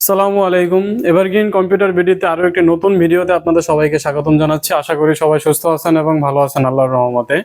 আসসালামু আলাইকুম। Evergreen computer বিডিতে আরো একটি নতুন ভিডিওতে আপনাদের সবাইকে স্বাগতম জানাচ্ছি। আশা করি সবাই সুস্থ আছেন এবং ভালো আছেন আল্লাহর রহমতে।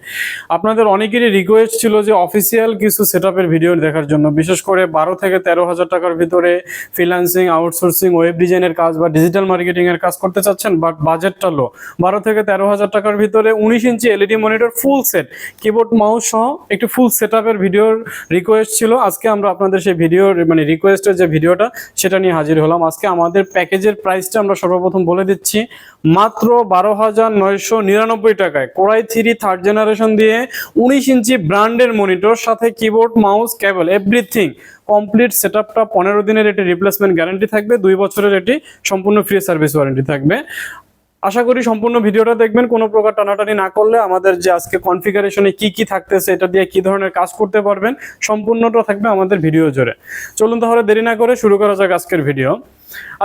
আপনাদের অনেকেরই রিকোয়েস্ট ছিল যে অফিসিয়াল কিছু সেটআপের ভিডিও দেখার জন্য, বিশেষ করে 12 থেকে 13,000 টাকার ভিতরে ফ্রিল্যান্সিং, আউটসোর্সিং, ওয়েব ডিজাইনের কাজ বা ডিজিটাল মার্কেটিং এর কাজ করতে চাচ্ছেন, বাট বাজেটটা লো। 12 থেকে 13,000 টাকার ভিতরে 19 inch LED monitor, full set, keyboard mouse সহ একটি ফুল সেটআপের ভিডিওর রিকোয়েস্ট ছিল। আজকে আমরা আপনাদের সেই ভিডিওর রিকোয়েস্টের যে ভিডিওটা সেটা নিয়ে হাজির হলাম। আজকে আমাদের প্যাকেজের প্রাইসটা আমরা সর্বপ্রথম বলে দিচ্ছি, মাত্র 12,999 টাকায় কোরাই 3 থার্ড জেনারেশন দিয়ে 19 ইঞ্চি ব্র্যান্ডের মনিটর, সাথে keyboard mouse cable everything complete সেটআপটা। 15 দিনের এটি রিপ্লেসমেন্ট গ্যারান্টি থাকবে, 2 বছরের এটি সম্পূর্ণ ফ্রি সার্ভিস ওয়ারেন্টি থাকবে। আশা করি সম্পূর্ণ ভিডিওটা দেখবেন, কোনো প্রকার টানাটানি না করলে। আমাদের যে আজকে কনফিগারেশনে কি কি থাকতেছে, এটা দিয়ে কি ধরনের কাজ করতে পারবেন, সম্পূর্ণটা থাকবে আমাদের ভিডিও জুড়ে। চলুন তাহলে দেরি না করে শুরু করা যাক আজকের ভিডিও।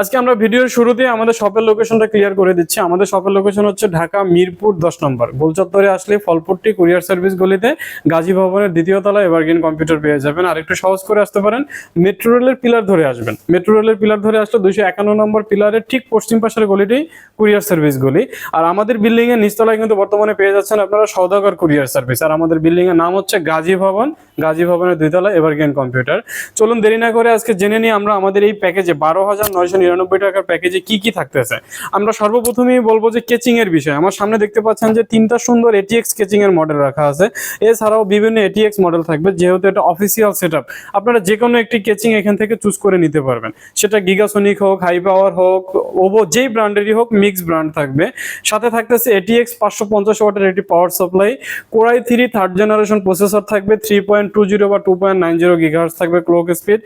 আজকে আমরা ভিডিওর শুরুতে আমাদের শপের লোকেশনটা ক্লিয়ার করে দিচ্ছি। আমাদের শপের লোকেশন হচ্ছে ঢাকা মিরপুর 10 নম্বর গোলচত্বরে আসলে ফলপট্টি কুরিয়ার সার্ভিস গলিতে গাজী ভবনের 2য় তলায় এভারগ্রিন কম্পিউটার পেয়ে যাবেন। আর একটু সহজ করে আসতে পারেন, মেট্রো রেলের পিলার ধরে আসবেন। মেট্রো রেলের পিলার ধরে আসলে 251 নম্বর পিলারের ঠিক পশ্চিম পাশের গলিটি কুরিয়ার সার্ভিস গলি। আর আমাদের বিল্ডিং এর নিচতলায় কিন্তু বর্তমানে পেয়ে যাচ্ছেন আপনারা সওদাগর কুরিয়ার সার্ভিস। আর আমাদের বিল্ডিং এর নাম হচ্ছে গাজী ভবন, গাজী ভবনের 2 তলায় এভারগ্রিন কম্পিউটার। চলুন দেরি না করে আজকে জেনে নিই আমরা আমাদের এই প্যাকেজে 12,999 টাকার প্যাকেজে কি কি থাকতেছে। আমরা সর্বপ্রথমেই বলবো যে কেচিং এর বিষয়। আমার সামনে দেখতে পাচ্ছেন যে 3টা সুন্দর এটিএক্স কেচিং এর মডেল রাখা আছে। এছাড়াও বিভিন্ন এটিএক্স মডেল থাকবে, যেহেতু এটা অফিসিয়াল সেটআপ। আপনারা যে কোনো একটি কেচিং এখান থেকে চুজ করে নিতে পারবেন, সেটা গিগাসনিক হোক, হাই পাওয়ার হোক, ওভো যেই ব্র্যান্ডেরই হোক, মিক্স ব্র্যান্ড থাকবে। সাথে থাকতেছে এটিএক্স 550 ওয়াটের একটি power supply, core i 3 third generation processor থাকবে, 3.20 বা 2.90 গিগাহার্টজ থাকবে ক্লক স্পিড।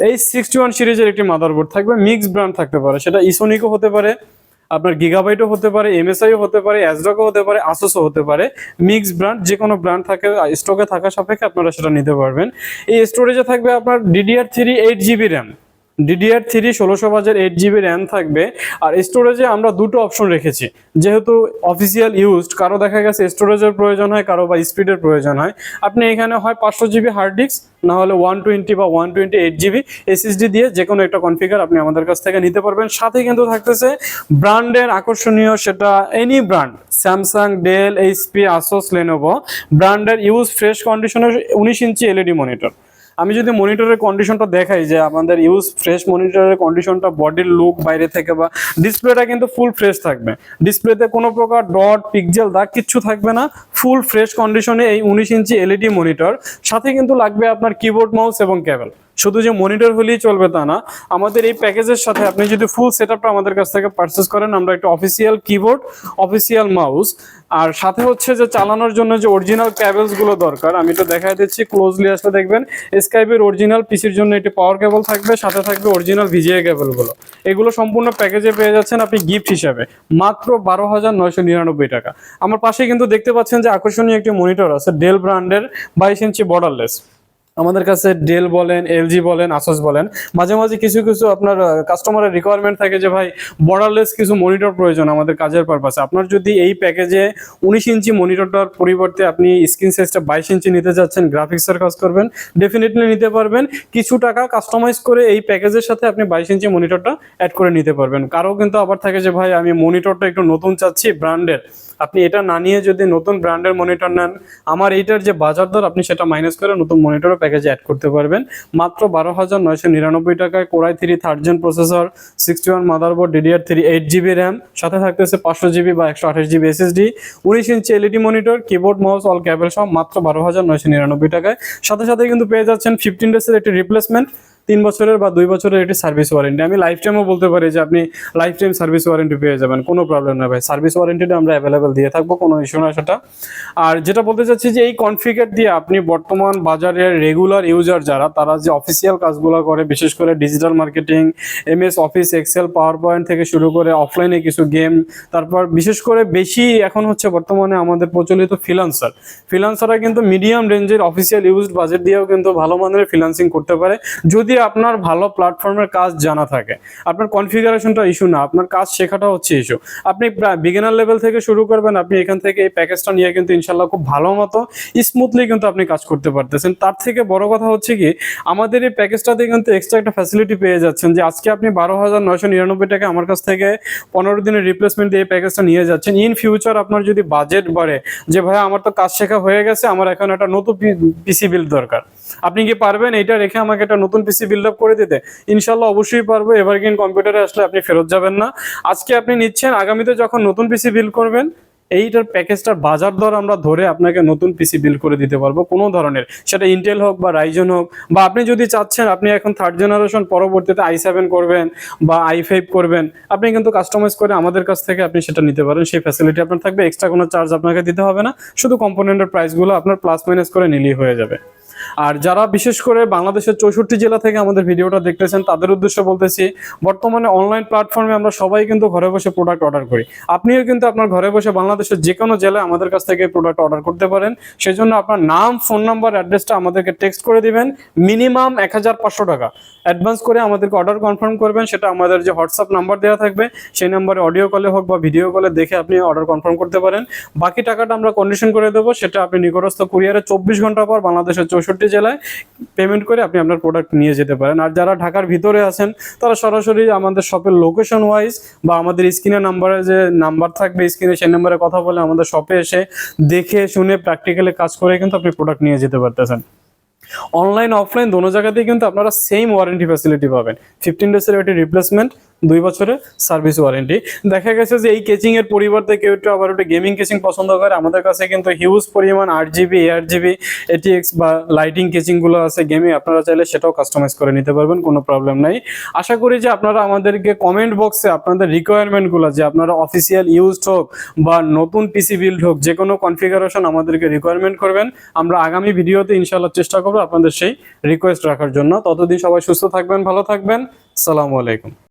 এই 61 সিরিজের একটি মাদারবোর্ড থাকবে, মিক্স ব্র্যান্ড থাকতে পারে, সেটা ইসোনিকও হতে পারে, আপনার গিগাবাইটও হতে পারে, এমএসআইও হতে পারে, অ্যাজরকও হতে পারে, আসুসও হতে পারে। মিক্স ব্র্যান্ড যে কোনো ব্র্যান্ড থাকে স্টকে থাকা সাপেক্ষে আপনারা সেটা নিতে পারবেন। এই স্টোরেজে থাকবে আপনার DDR3 8GB র্যাম, DDR3 1600 বাজের 8GB র্যাম থাকবে। আর স্টোরেজে আমরা দুটো অপশন রেখেছি, যেহেতু অফিসিয়াল ইউজড, কারো দেখা গেছে স্টোরেজের প্রয়োজন হয়, কারো বা স্পিডের প্রয়োজন হয়। আপনি এখানে হয় 500GB হার্ড ডিস্ক, না হলে 120 বা 128GB এসএসডি দিয়ে যে কোনো একটা কনফিগার আপনি আমাদের কাছ থেকে নিতে পারবেন। সাথে কিন্তু থাকতেছে ব্র্যান্ডের আকর্ষণীয়, সেটা any brand, Samsung, Dell, HP, Asus, Lenovo ব্র্যান্ডের ইউজ ফ্রেশ কন্ডিশনের 19 ইঞ্চি এলইডি মনিটর। আমি যদি মনিটরের কন্ডিশনটা দেখাই, যে আমাদের ইউজ ফ্রেশ মনিটরের কন্ডিশনটা, বডির লুক বাইরে থেকে বা ডিসপ্লেটা কিন্তু ফুল ফ্রেশ থাকবে। ডিসপ্লেতে কোনো প্রকার ডট, পিক্সেল, দাগ কিচ্ছু থাকবে না। ফুল ফ্রেশ কন্ডিশনে এই 19 ইঞ্চি এলইডি মনিটর। সাথে কিন্তু লাগবে আপনার কিবোর্ড মাউস এবং কেবল। শুধু যে মনিটর হলেই চলবে তা না, আমাদের এই প্যাকেজের সাথে আপনি যদি ফুল সেটআপটা আমাদের কাছ থেকে পারচেস করেন, আমরা একটা অফিসিয়াল কিবোর্ড, অফিসিয়াল মাউস, আর সাথে হচ্ছে যে চালানোর জন্য যে অরিজিনাল কেবলস গুলো দরকার, আমি তো দেখাই দিচ্ছি, ক্লোজলি আসলে দেখবেন স্কাইপের অরিজিনাল পিসির জন্য একটি পাওয়ার কেবল থাকবে, সাথে থাকবে অরিজিনাল ভিজিএ কেবল গুলো। এগুলো সম্পূর্ণ প্যাকেজে পেয়ে যাচ্ছেন আপনি গিফট হিসাবে, মাত্র 12,999 টাকা। আমার পাশে কিন্তু দেখতে পাচ্ছেন যে আকর্ষণীয় একটি মনিটর আছে, ডেল ব্র্যান্ডের 22 ইঞ্চি বর্ডারলেস। আমাদের কাছে ডেল বলেন, এলজি বলেন, আসুস বলেন, মাঝে মাঝে কিছু কিছু আপনার কাস্টমারের রিকোয়ারমেন্ট থাকে যে ভাই বর্ডারলেস কিছু মনিটর প্রয়োজন আমাদের কাজের পারপাসে। আপনার যদি এই প্যাকেজে 19 ইঞ্চি মনিটরটার পরিবর্তে আপনি স্ক্রিন সাইজটা 22 ইঞ্চি নিতে যাচ্ছেন, গ্রাফিক্সের কাজ করবেন, ডেফিনেটলি নিতে পারবেন। কিছু টাকা কাস্টমাইজ করে এই প্যাকেজের সাথে আপনি 22 ইঞ্চি মনিটরটা অ্যাড করে নিতে পারবেন। কারো কিন্তু আবার থাকে যে ভাই আমি মনিটরটা একটু নতুন চাচ্ছি ব্র্যান্ডের, আপনি এটা না নিয়ে যদি নতুন ব্র্যান্ডের মনিটর নেন, আমার এইটার যে বাজার দর আপনি সেটা মাইনাস করে নতুন মনিটরও প্যাকেজে অ্যাড করতে পারবেন। মাত্র 12,999 টাকায় Core i 3 third gen processor, 61 motherboard, DDR3 8GB RAM, সাথে থাকতেছে 500GB বা 128GB SSD, 19 inch LED monitor, keyboard mouse all cable সহ, মাত্র 12,999 টাকায়। সাথে সাথে কিন্তু পেয়ে যাচ্ছেন 15 ডেজের একটি রিপ্লেসমেন্ট, 3 বছরের বা 2 বছরের একটি সার্ভিস ওয়ারেন্টি। আমি লাইফ টাইমও বলতে পারি যে আপনি লাইফ টাইম সার্ভিস ওয়ারেন্টি পেয়ে যাবেন, কোনো প্রবলেম না ভাই। সার্ভিস ওয়ারেন্টিটা আমরা অ্যাভেলেবেল দিয়ে থাকবো, কোনো ইস্যু না সেটা। আর যেটা বলতে চাচ্ছি যে এই কনফিগার দিয়ে আপনি বর্তমান বাজারের রেগুলার ইউজার যারা, তারা যে অফিসিয়াল কাজগুলো করে, বিশেষ করে digital marketing, MS Office, Excel, PowerPoint থেকে শুরু করে অফলাইনে কিছু গেম, তারপর বিশেষ করে বেশি এখন হচ্ছে বর্তমানে আমাদের প্রচলিত ফ্রিল্যান্সাররা কিন্তু মিডিয়াম রেঞ্জের অফিসিয়াল ইউজড বাজেট দিয়েও কিন্তু ভালো মানের ফ্রিল্যান্সিং করতে পারে, যদি আপনার ভালো প্ল্যাটফর্মের কাজ জানা থাকে, আপনার কনফিগারেশনটা ইস্যু না, আপনার কাজ শেখাটা হচ্ছে ইস্যু। আপনি বিগিনার লেভেল থেকে শুরু করবেন, আপনি এখান থেকে এই প্যাকেজটা নিয়ে কিন্তু ইনশাল্লাহ খুব ভালো মতো স্মুথলি কিন্তু আপনি কাজ করতে পারতেছেন। তার থেকে বড় কথা হচ্ছে কি, আমাদের এই প্যাকেজটাতে কিন্তু এক্সট্রা একটা ফ্যাসিলিটি পেয়ে যাচ্ছেন যে আজকে আপনি 12,999 টাকা আমার কাছ থেকে 15 দিনের রিপ্লেসমেন্ট দিয়ে এই প্যাকেজটা নিয়ে যাচ্ছেন। ইন ফিউচার আপনার যদি বাজেট বাড়ে যে ভাই আমার তো কাজ শেখা হয়ে গেছে, আমার এখন একটা নতুন পিসি বিল্ড দরকার, আপনি কি পারবেন এইটা রেখে আমাকে একটা নতুন পিসি বিল্ড আপ করে দিতে? ইনশাল্লাহ অবশ্যই পারবো। এভারগ্রিন কম্পিউটারে আসলে আপনি ফেরত যাবেন না। আজকে আপনি নিচ্ছেন, আগামীতে যখন নতুন পিসি বিল্ড করবেন এইটার প্যাকেজটার বাজার দর আমরা ধরে আপনাকে নতুন পিসি বিল্ড করে দিতে পারবো কোনো ধরনের, সেটা ইন্টেল হোক বা রাইজন হোক, বা আপনি যদি চাচ্ছেন আপনি এখন 3rd জেনারেশন পরবর্তীতে i7 করবেন বা i5 করবেন, আপনি কিন্তু কাস্টমাইজ করে আমাদের কাছ থেকে আপনি সেটা নিতে পারেন। সেই ফ্যাসিলিটি আপনার থাকবে, এক্সট্রা কোনো চার্জ আপনাকে দিতে হবে না, শুধু কম্পোনেন্টের প্রাইসগুলো আপনার প্লাস মাইনাস করে নিলেই হয়ে যাবে। আর যারা বিশেষ করে বাংলাদেশের 64 জেলা থেকে আমাদের ভিডিওটা দেখতেছেন তাদের উদ্দেশ্যে বলতেছি, বর্তমানে অনলাইন প্ল্যাটফর্মে আমরা সবাই কিন্তু ঘরে বসে প্রোডাক্ট অর্ডার করি। আপনিও কিন্তু আপনার ঘরে বসে বাংলাদেশের যে কোনো জেলায় আমাদের কাছ থেকে প্রোডাক্ট অর্ডার করতে পারেন। সেজন্য আপনার নাম, ফোন নাম্বার, অ্যাড্রেসটা আমাদেরকে টেক্সট করে দিবেন। মিনিমাম 1500 টাকা অ্যাডভান্স করে আমাদেরকে অর্ডার কনফার্ম করবেন। সেটা আমাদের যে হোয়াটসঅ্যাপ নাম্বার দেওয়া থাকবে সেই নাম্বারে অডিও কলে হোক বা ভিডিও কলে দেখে আপনি অর্ডার কনফার্ম করতে পারেন। বাকি টাকাটা আমরা কন্ডিশন করে দেবো, সেটা আপনি নিকটস্থ কুরিয়ারে 24 ঘন্টা পর বাংলাদেশের 64 জেলায় পেমেন্ট করে আপনি আপনার প্রোডাক্ট নিয়ে যেতে পারেন। আর যারা ঢাকার ভিতরে আছেন তারা সরাসরি আমাদের শপের লোকেশন ওয়াইজ বা আমাদের স্ক্রিনে নাম্বারে যে নাম্বার থাকবে স্ক্রিনে, সেই নাম্বারে কথা বলে আমাদের শপে এসে দেখে শুনে প্র্যাকটিক্যালি কাজ করে কিন্তু আপনি প্রোডাক্ট নিয়ে যেতে পারতেছেন। অনলাইন অফলাইন দোনো জায়গাতেই কিন্তু আপনারা সেম ওয়ারেন্টি ফ্যাসিলিটি পাবেন। 15 ডেজের একটি রিপ্লেসমেন্ট, 2 বছরের সার্ভিস ওয়ারেন্টি। দেখা গেছে যে এই কেচিং এর পরিবর্তে কেউ একটু আবার একটু গেমিং কেচিং পছন্দ করে, আমাদের কাছে কিন্তু হিউজ পরিমাণ 8GB, 8GB ATX বা লাইটিং কেচিং গুলো আছে গেমে, আপনারা চাইলে সেটাও কাস্টমাইজ করে নিতে পারবেন, কোনো প্রবলেম নাই। আশা করি যে আপনারা আমাদেরকে কমেন্ট বক্সে আপনাদের রিকোয়ারমেন্ট গুলো, যে আপনারা অফিসিয়াল ইউজড হোক বা নতুন পিসি বিল্ড হোক, যে কোনো কনফিগারেশন আমাদেরকে রিকোয়ারমেন্ট করবেন। আমরা আগামী ভিডিওতে ইনশাআল্লাহ চেষ্টা করবো আপনাদের সেই রিকোয়েস্ট রাখার জন্য। ততদিন সবাই সুস্থ থাকবেন, ভালো থাকবেন। আসসালামু আলাইকুম।